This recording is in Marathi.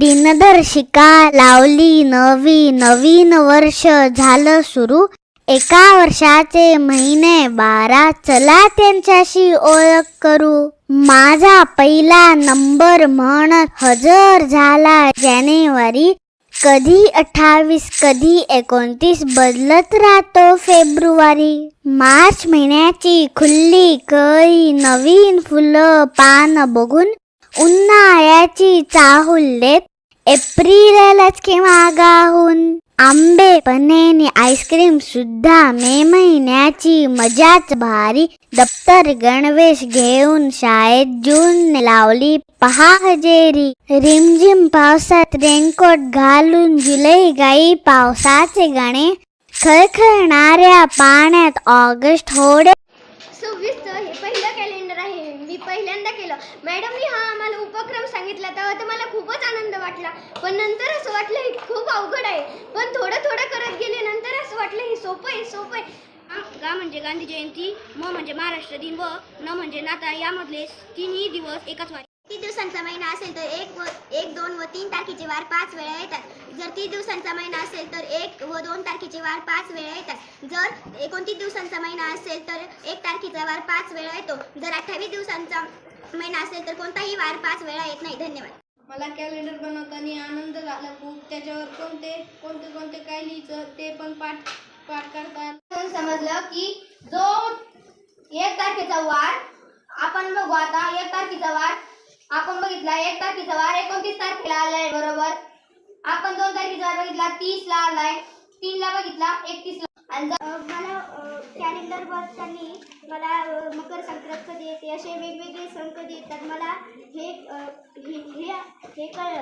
दिनदर्शिका लावली नवी, नवीन वर्ष झालं सुरू. एका वर्षाचे महिने 12, चला त्यांच्याशी ओळख करू. माझा पहिला नंबर म्हणत हजर झाला जानेवारी. कधी 28, कधी 29, बदलत राहतो फेब्रुवारी. मार्च महिन्याची खुल्ली कळी, नवीन फुलं पान बघून उन्हाळ्याची चाहूल देत एप्रिलच केव्हा गाऊन. आंबे पन्हेनी आईस्क्रीम सुद्धा मे महिन्याची मजाच भारी. दप्तर गणवेश घेऊन शाळेत जून लावली पहा हजेरी. रिमझिम पावसात रेनकोट घालून जुलै गाई पावसाचे गाणे. खळखळणाऱ्या पाण्यात ऑगस्ट होडे. 26 हे पहिलं कॅलेंडर आहे, मी पहिल्यांदा केलं. मॅडमनी हा आम्हाला उपक्रम सांगितला तेव्हा तर मला खूपच आनंद वाटला, पण नंतर असं वाटलं हे खूप अवघड आहे. पण थोडं थोडं करत गेले, नंतर असं वाटलं हे सोपं आहे. गा म्हणजे गांधी जयंती, म म्हणजे महाराष्ट्र दिन व न म्हणजे नाताळ, यामधले तिन्ही दिवस एकाच वारी. 30 दिवसांचा महिना असेल तर 1, 2 व 3 तारखेचे वार 5 वेळा येतात. जर 30 दिवसांचा महिना असेल तर 1 व 2 तारखेचे वार 5 वेळा येतात. जर 29 दिवसांचा महिना असेल तर 1 तारखेचा वार 5 वेळा येतो. जर 28 दिवसांचा महिना असेल तर कोणताही वार 5 वेळा येत नाही. धन्यवाद. मला कॅलेंडर बनवताना आनंद झाला खूप. त्याच्यावर कोणते काय लिहायचं ते पण पाठ करतात. समजलं की जो 1 तारखेचा वार आपण बघू. आता 1 तारखेचा वार आपण बघितला. 1 तारखेचा वार 29 तारखेला आलाय बरोबर. आपण 2 तारखेचा वार बघितला 30 ला आलाय. 3 ला बघितला 31 ला. आणि मला कॅलेंडर बघताना मला मकर संक्रांत कधी येते, असे वेगवेगळे सण कधी येतात मला हे कळलं.